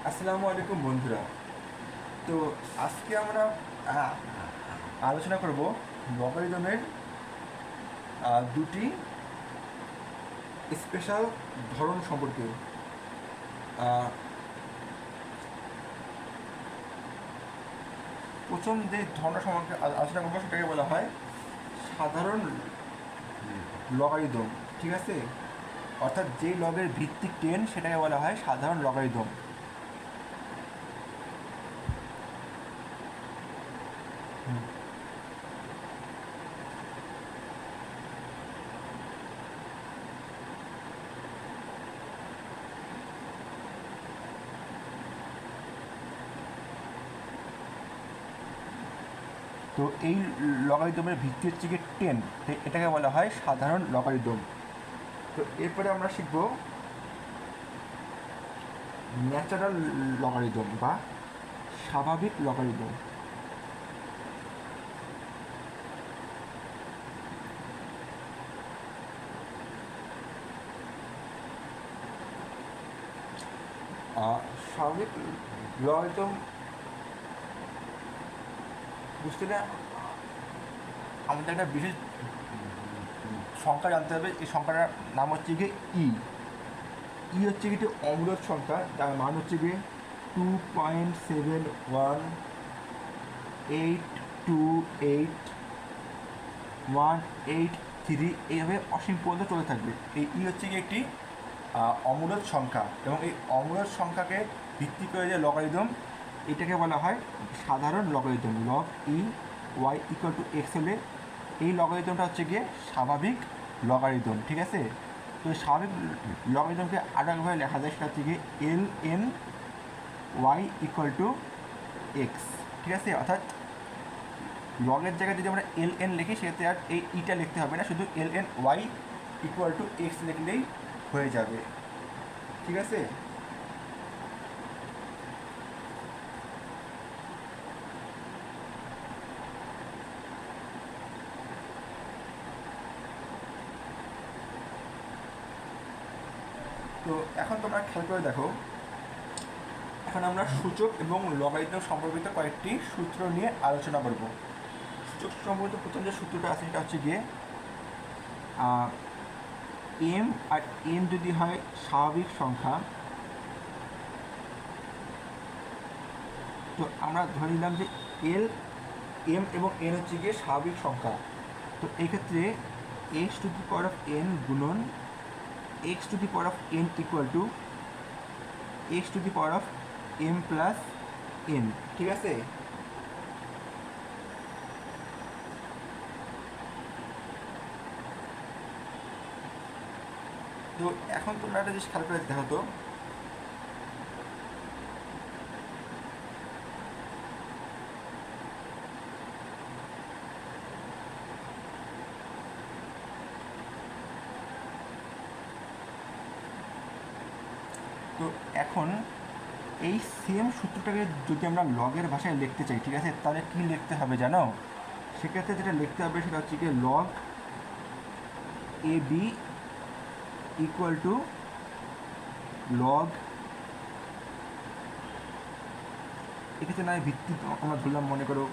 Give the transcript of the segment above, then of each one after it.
আসসালামু আলাইকুম বন্ধুরা। তো আজকে আমরা আহ, আলোচনা করব লগারিদমের দুটি স্পেশাল ধরন সম্পর্কে। আহ, প্রথম যে ধরনটা সম্পর্কে আলোচনা করবো সেটাকে বলা হয় সাধারণ লগারিদম। ঠিক আছে, অর্থাৎ যে লগের ভিত্তিক 10 সেটাকে বলা হয় সাধারণ লগারিদম। তো এই লগারিদমের ভিত্তি হচ্ছে গিয়ে 10, তো এটাকে বলা হয় সাধারণ লগারিদম। তো এরপরে আমরা শিখব ন্যাচারাল লগারিদম বা স্বাভাবিক লগারিদম। স্বাভাবিক লগারিদম বুঝতে গেলে আমাদের একটা বিশেষ সংখ্যা জানতে হবে। এই সংখ্যাটার নাম হচ্ছে গিয়ে ই। ই হচ্ছে গিয়ে একটি অমূলদ সংখ্যা, যার মান হচ্ছে গিয়ে 2.718281883, এইভাবে অসীম পর্যন্ত চলে থাকবে। এই ই হচ্ছে গিয়ে একটি অমূলদ সংখ্যা, এবং এই অমূলদ সংখ্যাকে ভিত্তি করে যে লগারিদম, এটাকে বলা হয় সাধারণ logarithm. Log e y equal to x হলে এই লগারিদমটা হচ্ছে গিয়ে স্বাভাবিক লগারিদম। ঠিক আছে, তো এই স্বাভাবিক লগারিদমকে আরেকভাবে লেখা যায়, সেটা হচ্ছে গিয়ে L N Y equal to X. ঠিক আছে, অর্থাৎ লগের জায়গায় যদি আমরা এল এন লিখি, সেক্ষেত্রে আর এই ইটা লিখতে হবে না, শুধু L N Y equal to X লিখলেই হয়ে যাবে। ঠিক আছে, তো এখন তোমরা খেয়াল করে দেখো, এখন আমরা সূচক এবং লগারিদম সম্পর্কিত কয়েকটি সূত্র নিয়ে আলোচনা করব। সূচক সম্পর্কিত প্রথম যে সূত্রটা আছে সেটা হচ্ছে গিয়ে এম আর এন যদি হয় স্বাভাবিক সংখ্যা, তো আমরা ধরে নিলাম যে এল এম এবং এন হচ্ছে গিয়ে স্বাভাবিক সংখ্যা। তো এই ক্ষেত্রে X to the power of N গুণন X to the power of N equal to x to the power of M plus N. ঠিক আছে, তো এখন তোমরা একটা জিনিস খেয়াল করে দেখো তো, তো এখন এই সেম সূত্রটাকে যদি আমরা লগের ভাষায় লিখতে চাই, ঠিক আছে, তাহলে কী লিখতে হবে জানো? সেক্ষেত্রে যেটা লিখতে হবে সেটা হচ্ছে কি log a B equal to log, এক্ষেত্রে নয় ভিত্তি আমরা ধরলাম, মনে করো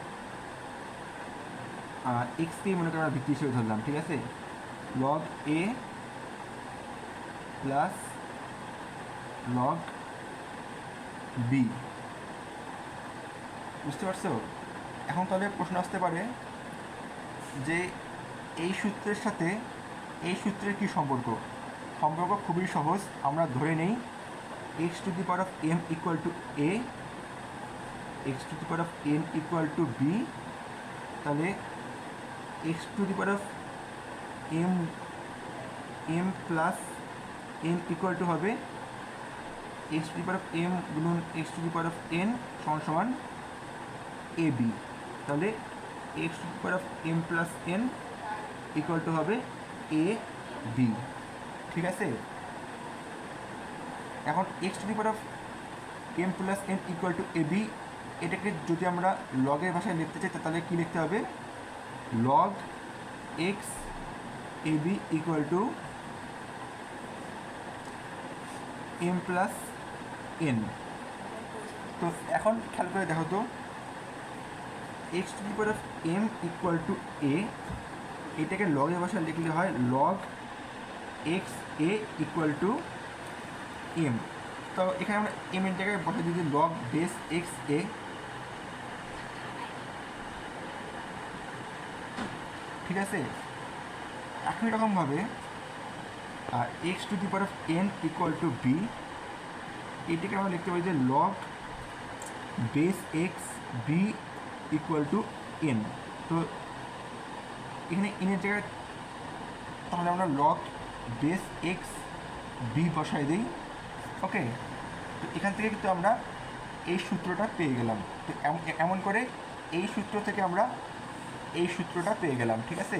এক্সকেই মনে করো আমরা ভিত্তি হিসেবে ধরলাম। ঠিক আছে, লগ এ প্লাস লগ বি। বুঝতে পারছো? এখন তাহলে প্রশ্ন আসতে পারে যে এই সূত্রের সাথে এই সূত্রের কী সম্পর্ক? সম্পর্ক খুবই সহজ, আমরা ধরে নেই X to the power of M equal to A, X to the power of N equal to B. তাহলে X to the power of M M plus N equal to হবে X to the power of M গুণন X to the power of N সমান সমান A B. তাহলে X to the power of M plus N equal to হবে A B. ঠিক আছে, এখন X to the power of M plus N equal to a b, এটাকে যদি আমরা লগের ভাষায় লিখতে চাই তাহলে কী লিখতে হবে? Log x A B equal to M plus N. তো এখন খেয়াল করে দেখো তো X to the power of M equal to A, এটাকে লগের ভাষায় লিখলে হয় log x A equal to M. তো এখানে আমরা এম এর জায়গায় বসে দিই লগ বেস এক্স এ, ঠিক আছে। একই রকমভাবে x to the power of N equal to B, এটাকে আমরা লিখতে পারি যে log base x b equal to n. তো এখানে এনের জায়গায় তাহলে আমরা লগ বেস এক্স বি বসাই দিই, ওকে। তো এখান থেকে কিন্তু আমরা এই সূত্রটা পেয়ে গেলাম। তো এমন করে এই সূত্র থেকে আমরা এই সূত্রটা পেয়ে গেলাম, ঠিক আছে।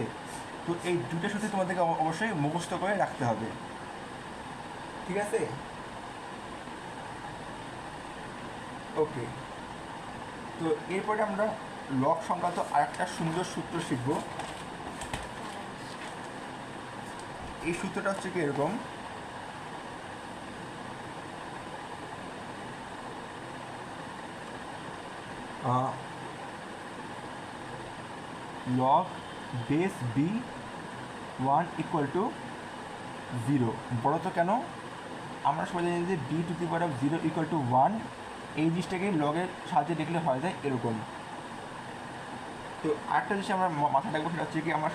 তো এই দুটো সূত্র তোমাদেরকে অবশ্যই মুখস্থ করে রাখতে হবে, ঠিক আছে, ওকে। তো এরপরে আমরা লগ সংক্রান্ত আরেকটা সুন্দর সূত্র শিখব। এই সূত্রটা হচ্ছে কি এরকম, log base b 1 equal to 0। বড় তো কেন, আমরা সবাই জানি যে b to the power of 0 equal to 1, এই জিনিসটাকে লগের সাহায্যে দেখলে হয় যায় এরকম। তো আরেকটা জিনিস আমরা মাথায় রাখবো, সেটা হচ্ছে কি আমরা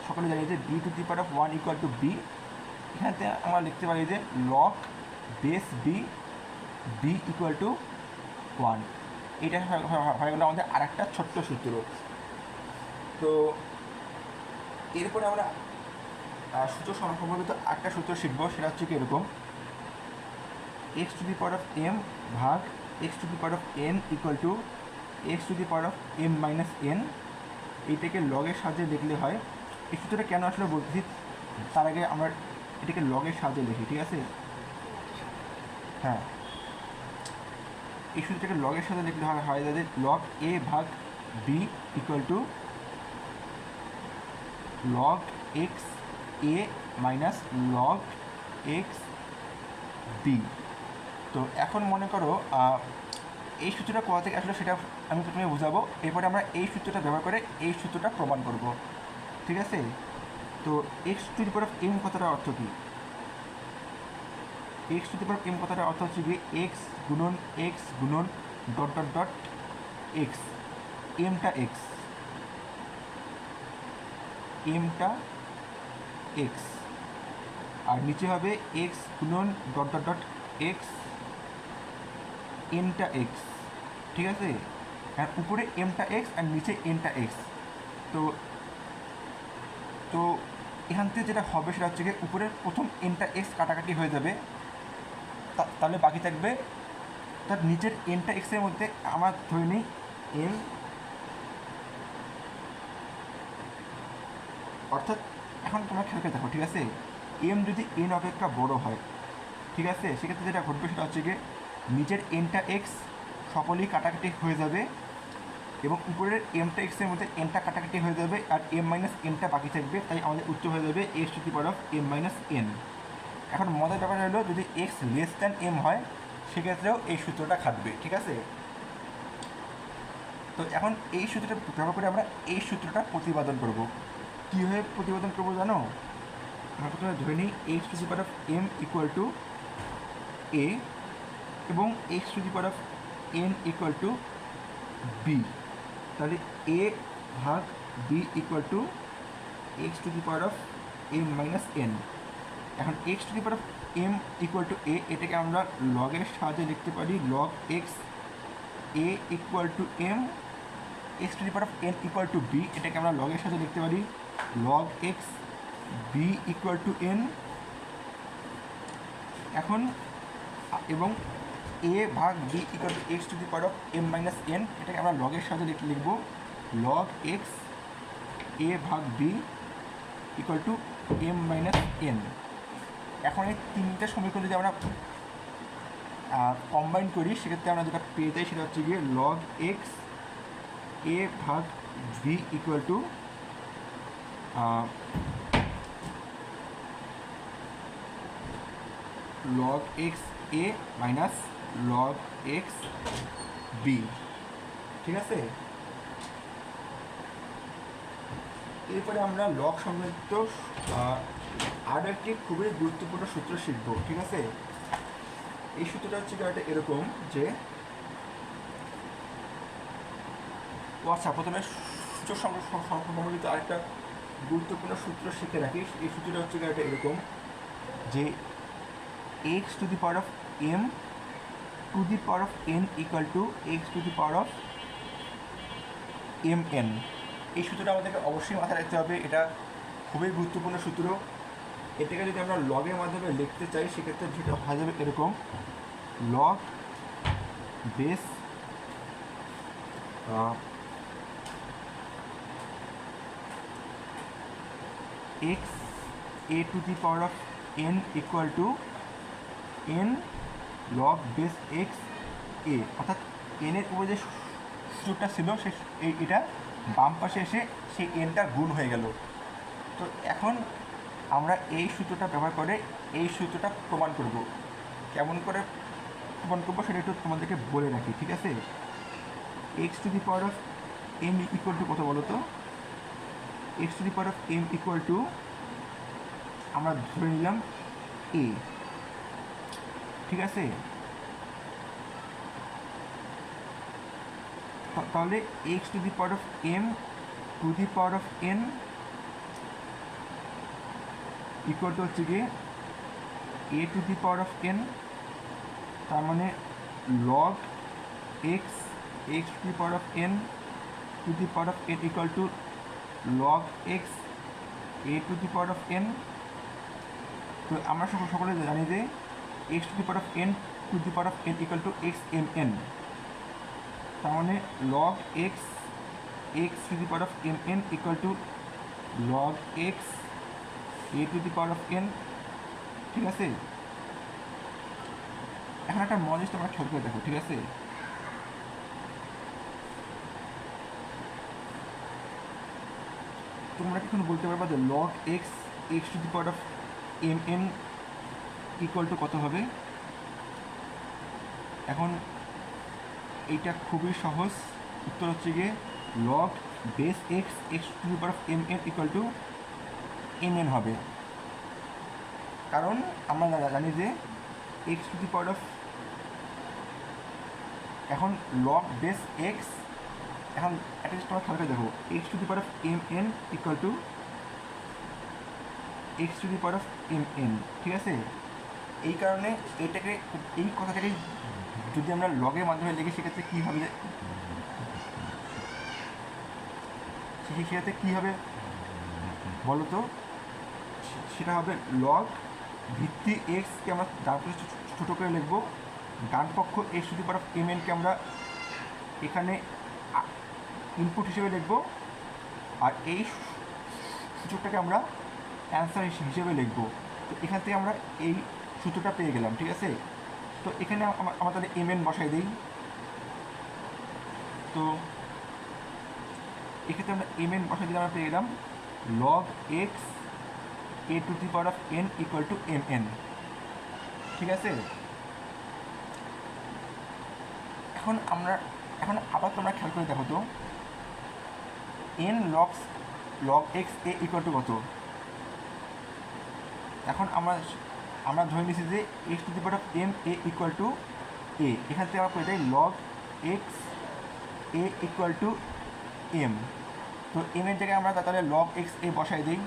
সকলে জানি যে b to the power of 1 equal to b, এখানে আমরা লিখতে পারি যে log base b b equal to 1। এটা হয়ে গেলো আমাদের আরেকটা ছোট্ট সূত্র। তো এরপরে আমরা সূত্র সম্পর্কিত একটা সূত্র শিখবো, সেটা হচ্ছে কি এরকম, X to the power of M ভাগ X to the power of N equal to x to the power of M minus N, এইটাকে লগের সাহায্যে লিখলে হয়। এই সূত্রটা কেন আসলে বলতেছি তার আগে আমরা এটাকে লগের সাহায্যে লিখি, ঠিক আছে। হ্যাঁ, এই সূত্রটাকে লগের সাথে লিখলে হয় যাতে লগ এ ভাগ B equal to log x a minus log x b. তো এখন মনে করো এই সূত্রটা কোথা থেকে আসলে সেটা আমি প্রথমে বোঝাবো, এরপরে আমরা এই সূত্রটা ব্যবহার করে এই সূত্রটা প্রমাণ করব, ঠিক আছে। তো X to the power of M কথাটার অর্থ কী, X to the power M কথাটার অর্থ হচ্ছে কি এক্স গুণন ডট ডট ডট এক্স, এমটা এক্স, এমটা এক্স, আর নিচে হবে এক্স গুণন ডট ডট ডট এক্স এনটা এক্স, ঠিক আছে। আর উপরে এমটা এক্স আর নিচে এনটা এক্স। তো তো এখান থেকে যেটা হবে সেটা হচ্ছে কি উপরের প্রথম এনটা এক্স কাটাকাটি হয়ে যাবে, তাহলে বাকি থাকবে তার নিচের এনটা এক্সের মধ্যে আমরা ধরে নিই এন, অর্থাৎ এখন তোমরা খেয়াল করে দেখো, ঠিক আছে, এম যদি এন অপেক্ষা বড় হয়, ঠিক আছে, সেক্ষেত্রে যেটা ঘটবে সেটা হচ্ছে কি নিচের এনটা এক্স সকলেই কাটাকাটি হয়ে যাবে এবং উপরের এমটা এক্সের মধ্যে এনটা কাটাকাটি হয়ে যাবে আর এম মাইনাস এনটা বাকি থাকবে, তাই আমাদের উত্তর হয়ে যাবে x to the power of M minus N. এখন মজার ব্যাপার হলো যদি এক্স লেস দ্যান এম হয় সেক্ষেত্রেও এই সূত্রটা খাটবে, ঠিক আছে। তো এখন এই সূত্রটা ব্যবহার করে আমরা এই সূত্রটা প্রতিপাদন করব। কীভাবে প্রতিপাদন করবো জানো, আমরা প্রথমে ধরে নিই X to the power of M equal to A এবং X to the power of N equal to B, তাহলে এ ভাগ B equal to x to the power of M minus N. এখন X to the power of M equal to A, এটাকে আমরা লগের সাহায্যে লিখতে পারি log x A equal to M, X to the power of N equal to B, এটাকে আমরা লগের সাহায্যে লিখতে পারি log x b equal to n. এখন এবং এ ভাগ B equal to x to the power of M minus n, এটাকে আমরা লগের সাহায্যে লিখব লগ এক্স এ ভাগ B equal to m minus N. এখন এই তিনটে সমীকরণ যদি আমরা কম্বাইন করি সেক্ষেত্রে আমরা যেটা পেয়ে যাই সেটা হচ্ছে গিয়ে লগ এক্স এ ভাগ B equal to log x a minus log x b. ঠিক আছে, এরপরে আমরা লগ সংক্রান্ত আরও একটি খুবই গুরুত্বপূর্ণ সূত্র শিখব। ঠিক আছে, এই সূত্রটা হচ্ছে একটা এরকম যে আচ্ছা, প্রথমে সূত্র সম্বন্ধিত আরেকটা গুরুত্বপূর্ণ সূত্র শিখে রাখি। এই সূত্রটা হচ্ছে একটা এরকম যে x to the power of M to the power of N equal to x to the power of m n. এই সূত্রটা আমাদেরকে অবশ্যই মাথায় রাখতে হবে, এটা খুবই গুরুত্বপূর্ণ সূত্র। এটাকে যদি আমরা লগের মাধ্যমে লিখতে চাই সেক্ষেত্রে যেটা হয়ে যাবে এরকম, log base X A to the power of N equal to N log base X A, অর্থাৎ এনের উপরে যে সূত্রটা ছিল এটা বাম পাশে এসে সেই এনটা গুণ হয়ে গেল। তো এখন আমরা এই সূত্রটা ব্যবহার করে এই সূত্রটা প্রমাণ করব। কেমন করে প্রমাণ করবো সেটা একটু তোমাদেরকে বলে রাখি। ঠিক আছে, X to the power of M equal to কত বলো তো? X to the power of M equal to আমরা ধরে নিলাম এ। ঠিক আছে, তাহলে X to the power of M to the power of N equal to হচ্ছে গিয়ে A to the power of N, তার মানে log x x to the power of N to the power of N equal to log x A to the power of n. তো আমরা সকলে জানি যে x to the power of N to the power of N equal to x m n, তার মানে log x x to the power of m n equal to log x A to the power of n. ঠিক আছে, এখন একটা মজার তোমরা খেয়াল করে দেখো। ঠিক আছে, তোমরা কি এখন বলতে পারবা যে log x x to the power of m n equal to কত হবে? এখন এইটা খুবই সহজ, উত্তর হচ্ছে গিয়ে log base x x to the power of m n equal to M n হবে। কারণ আমরা জানি যে x to the power of, এখন লগ বেস এক্স, এখন একটা জিনিস তোমরা খেয়াল করে দেখো, x to the power of m n equal to x to the power of m N. ঠিক আছে, এই কারণে এইটাকে এই কথাটাকে যদি আমরা লগের মাধ্যমে লিখি সেক্ষেত্রে কী হবে, সেক্ষেত্রে কী হবে বলো তো? সেটা হবে লগ ভিত্তি এক্সকে আমরা ডান পাশে ছোটো করে লিখবো, ডান পক্ষ x to the power of m এনকে আমরা এখানে ইনপুট হিসেবে লিখবো, আর এই সূত্রটাকে আমরা অ্যান্সার হিসেবে লিখবো। তো এখান থেকে আমরা এই সূত্রটা পেয়ে গেলাম। ঠিক আছে, তো এখানে আমরা তাহলে এম এন বসাই দিই। তো এক্ষেত্রে আমরা এম এন বসাই দিলে আমরা পেয়ে গেলাম log x A to the power of N equal to M N. ঠিক আছে, এখন আবার তোমরা খেয়াল করে দেখো তো, N log x A equal to কত? এখন আমরা ধরে নিচ্ছি যে x to the power of M A equal to A, এখান থেকে আমরা পেয়ে যাই log x A equal to M. তো এম এর জায়গায় আমরা তাহলে লগ এক্স এ বসাই দিই,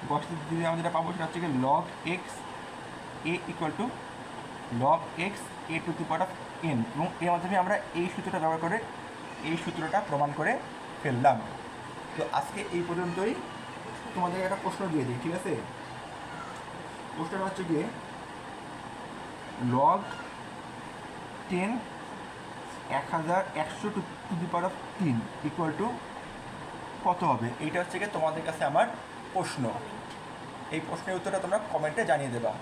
বসাতে দিলে আমরা যেটা পাবো সেটা হচ্ছে কি log x A equal to log x A to the power of N, এবং এর মাধ্যমে আমরা এই সূত্রটা ব্যবহার করে এই সূত্রটা প্রমাণ করে ফেললাম। তো আজকে এই পর্যন্তই, তোমাদের একটা প্রশ্ন দিয়ে দিই। ঠিক আছে, প্রশ্নটা হচ্ছে গিয়ে log 10 1100 two the power of 3 equal to কত হবে? এইটা হচ্ছে গিয়ে তোমাদের কাছে আমার প্রশ্ন। এই প্রশ্নের উত্তরটা তোমরা কমেন্টে জানিয়ে দেবা।